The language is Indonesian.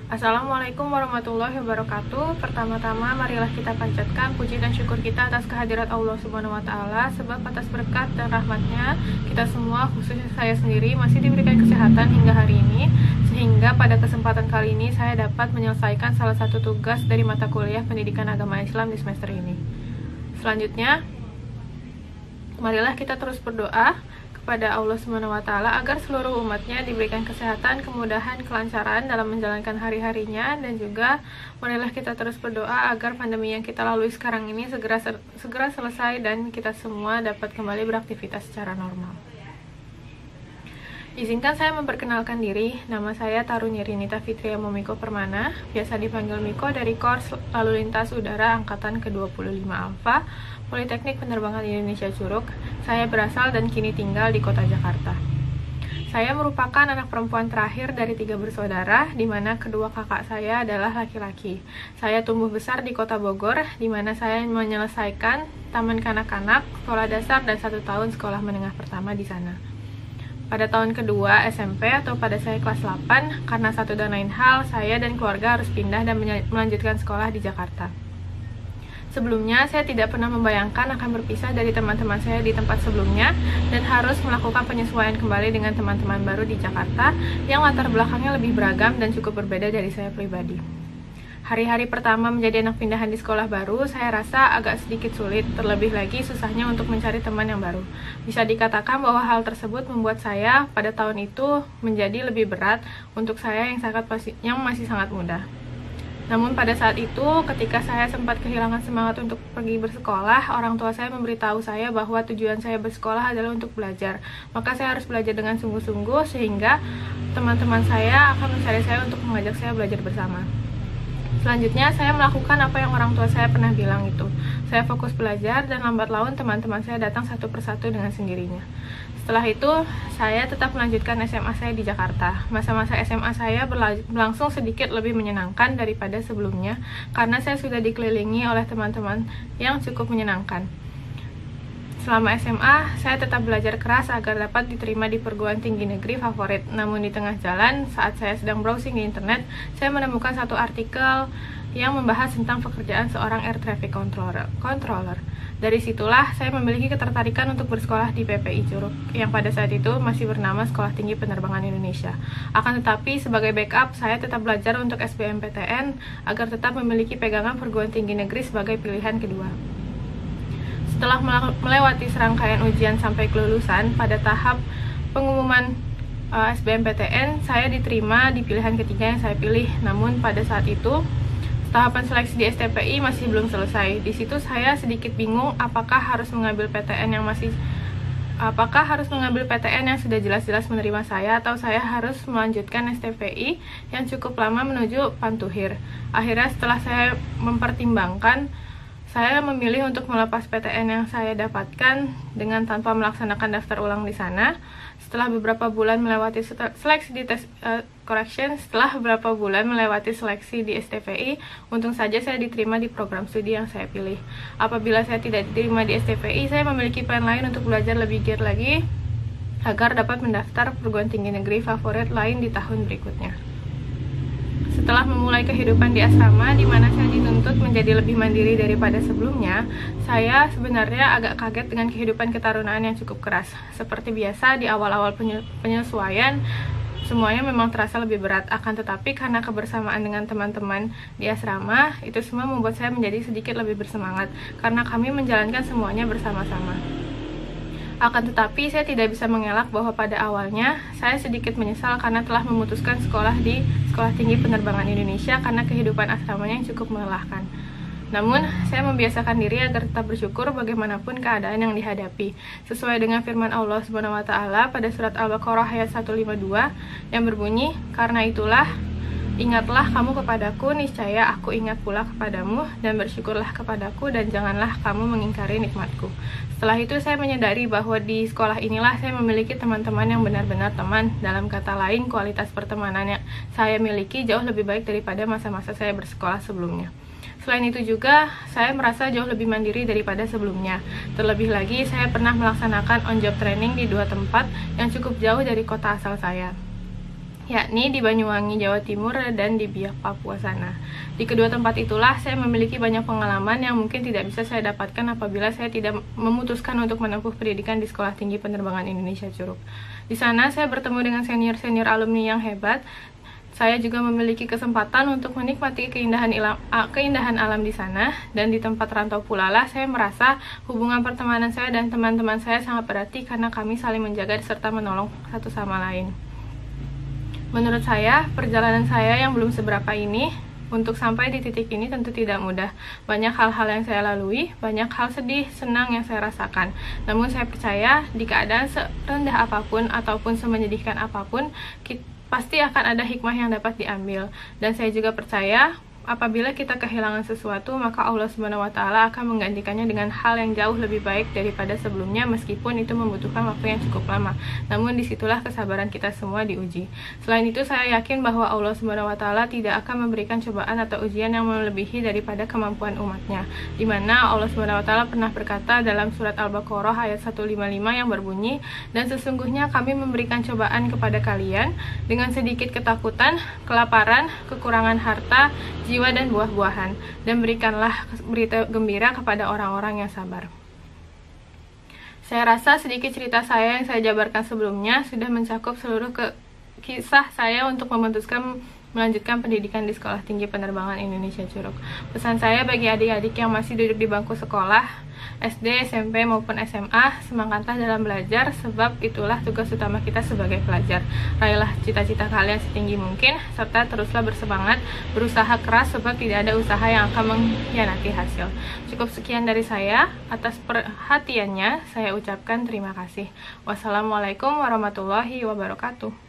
Assalamualaikum warahmatullahi wabarakatuh. Pertama-tama marilah kita panjatkan puji dan syukur kita atas kehadirat Allah Subhanahu wa taala, sebab atas berkat dan rahmatnya kita semua, khususnya saya sendiri, masih diberikan kesehatan hingga hari ini, sehingga pada kesempatan kali ini saya dapat menyelesaikan salah satu tugas dari mata kuliah Pendidikan Agama Islam di semester ini. Selanjutnya, marilah kita terus berdoa kepada Allah Subhanahu wa taala agar seluruh umatnya diberikan kesehatan, kemudahan, kelancaran dalam menjalankan hari-harinya, dan juga marilah kita terus berdoa agar pandemi yang kita lalui sekarang ini segera selesai dan kita semua dapat kembali beraktivitas secara normal. Izinkan saya memperkenalkan diri. Nama saya Taruni Rinita Fitria Momiko Permana, biasa dipanggil Miko, dari Kors Lalu Lintas Udara Angkatan ke-25 Alfa, Politeknik Penerbangan Indonesia Curug. Saya berasal dan kini tinggal di kota Jakarta. Saya merupakan anak perempuan terakhir dari 3 bersaudara, di mana kedua kakak saya adalah laki-laki. Saya tumbuh besar di kota Bogor, di mana saya menyelesaikan taman kanak-kanak, sekolah dasar, dan 1 tahun sekolah menengah pertama di sana. Pada tahun kedua SMP atau pada saya kelas 8, karena satu dan lain hal, saya dan keluarga harus pindah dan melanjutkan sekolah di Jakarta. Sebelumnya, saya tidak pernah membayangkan akan berpisah dari teman-teman saya di tempat sebelumnya dan harus melakukan penyesuaian kembali dengan teman-teman baru di Jakarta yang latar belakangnya lebih beragam dan cukup berbeda dari saya pribadi. Hari-hari pertama menjadi anak pindahan di sekolah baru, saya rasa agak sedikit sulit, terlebih lagi susahnya untuk mencari teman yang baru. Bisa dikatakan bahwa hal tersebut membuat saya pada tahun itu menjadi lebih berat untuk saya yang masih sangat muda. Namun pada saat itu, ketika saya sempat kehilangan semangat untuk pergi bersekolah, orang tua saya memberitahu saya bahwa tujuan saya bersekolah adalah untuk belajar. Maka saya harus belajar dengan sungguh-sungguh, sehingga teman-teman saya akan mencari saya untuk mengajak saya belajar bersama. Selanjutnya, saya melakukan apa yang orang tua saya pernah bilang itu. Saya fokus belajar dan lambat laun teman-teman saya datang satu persatu dengan sendirinya. Setelah itu, saya tetap melanjutkan SMA saya di Jakarta. Masa-masa SMA saya berlangsung sedikit lebih menyenangkan daripada sebelumnya, karena saya sudah dikelilingi oleh teman-teman yang cukup menyenangkan. Selama SMA, saya tetap belajar keras agar dapat diterima di perguruan tinggi negeri favorit. Namun di tengah jalan, saat saya sedang browsing di internet, saya menemukan satu artikel yang membahas tentang pekerjaan seorang air traffic controller. Dari situlah saya memiliki ketertarikan untuk bersekolah di PPI Curug, yang pada saat itu masih bernama Sekolah Tinggi Penerbangan Indonesia. Akan tetapi, sebagai backup, saya tetap belajar untuk SBMPTN agar tetap memiliki pegangan perguruan tinggi negeri sebagai pilihan kedua. Setelah melewati serangkaian ujian sampai kelulusan, pada tahap pengumuman SBMPTN, saya diterima di pilihan ketiga yang saya pilih. Namun pada saat itu, tahapan seleksi di STPI masih belum selesai. Di situ saya sedikit bingung apakah harus mengambil PTN yang sudah jelas-jelas menerima saya, atau saya harus melanjutkan STPI yang cukup lama menuju Pantuhir. Akhirnya setelah saya mempertimbangkan, saya memilih untuk melepas PTN yang saya dapatkan dengan tanpa melaksanakan daftar ulang di sana. Setelah beberapa bulan melewati seleksi di seleksi di STPI, untung saja saya diterima di program studi yang saya pilih. Apabila saya tidak diterima di STPI, saya memiliki plan lain untuk belajar lebih giat lagi agar dapat mendaftar perguruan tinggi negeri favorit lain di tahun berikutnya. Setelah memulai kehidupan di asrama, di mana saya dituntut menjadi lebih mandiri daripada sebelumnya, saya sebenarnya agak kaget dengan kehidupan ketarunaan yang cukup keras. Seperti biasa, di awal-awal penyesuaian, semuanya memang terasa lebih berat. Akan tetapi, karena kebersamaan dengan teman-teman di asrama, itu semua membuat saya menjadi sedikit lebih bersemangat, karena kami menjalankan semuanya bersama-sama. Akan tetapi, saya tidak bisa mengelak bahwa pada awalnya saya sedikit menyesal karena telah memutuskan sekolah di Sekolah Tinggi Penerbangan Indonesia karena kehidupan asramanya yang cukup melelahkan. Namun, saya membiasakan diri agar tetap bersyukur bagaimanapun keadaan yang dihadapi. Sesuai dengan firman Allah Subhanahu wa taala pada surat Al-Baqarah ayat 152 yang berbunyi, "Karena itulah, ingatlah kamu kepadaku, niscaya aku ingat pula kepadamu, dan bersyukurlah kepadaku, dan janganlah kamu mengingkari nikmatku." Setelah itu, saya menyadari bahwa di sekolah inilah saya memiliki teman-teman yang benar-benar teman. Dalam kata lain, kualitas pertemanan yang saya miliki jauh lebih baik daripada masa-masa saya bersekolah sebelumnya. Selain itu juga, saya merasa jauh lebih mandiri daripada sebelumnya. Terlebih lagi, saya pernah melaksanakan on-job training di 2 tempat yang cukup jauh dari kota asal saya. yakni di Banyuwangi, Jawa Timur, dan di Biak, Papua sana. Di kedua tempat itulah saya memiliki banyak pengalaman yang mungkin tidak bisa saya dapatkan apabila saya tidak memutuskan untuk menempuh pendidikan di Sekolah Tinggi Penerbangan Indonesia Curug. Di sana saya bertemu dengan senior-senior alumni yang hebat. Saya juga memiliki kesempatan untuk menikmati keindahan alam di sana, dan di tempat rantau pula lah saya merasa hubungan pertemanan saya dan teman-teman saya sangat berarti karena kami saling menjaga serta menolong satu sama lain. Menurut saya, perjalanan saya yang belum seberapa ini untuk sampai di titik ini tentu tidak mudah. Banyak hal-hal yang saya lalui, banyak hal sedih, senang yang saya rasakan. Namun saya percaya di keadaan serendah apapun ataupun semenyedihkan apapun, pasti akan ada hikmah yang dapat diambil. Dan saya juga percaya apabila kita kehilangan sesuatu, maka Allah SWT akan menggantikannya dengan hal yang jauh lebih baik daripada sebelumnya, meskipun itu membutuhkan waktu yang cukup lama. Namun disitulah kesabaran kita semua diuji. Selain itu, saya yakin bahwa Allah SWT tidak akan memberikan cobaan atau ujian yang melebihi daripada kemampuan umatnya, dimana Allah SWT pernah berkata dalam surat Al-Baqarah ayat 155 yang berbunyi, "Dan sesungguhnya kami memberikan cobaan kepada kalian dengan sedikit ketakutan, kelaparan, kekurangan harta, jiwa dan buah-buahan, dan berikanlah berita gembira kepada orang-orang yang sabar." Saya rasa sedikit cerita saya yang saya jabarkan sebelumnya sudah mencakup seluruh kisah saya untuk memutuskan melanjutkan pendidikan di Sekolah Tinggi Penerbangan Indonesia Curug. Pesan saya bagi adik-adik yang masih duduk di bangku sekolah SD, SMP maupun SMA, semangatlah dalam belajar, sebab itulah tugas utama kita sebagai pelajar. Raihlah cita-cita kalian setinggi mungkin, serta teruslah bersemangat, berusaha keras, sebab tidak ada usaha yang akan mengkhianati hasil. Cukup sekian dari saya. Atas perhatiannya saya ucapkan terima kasih. Wassalamualaikum warahmatullahi wabarakatuh.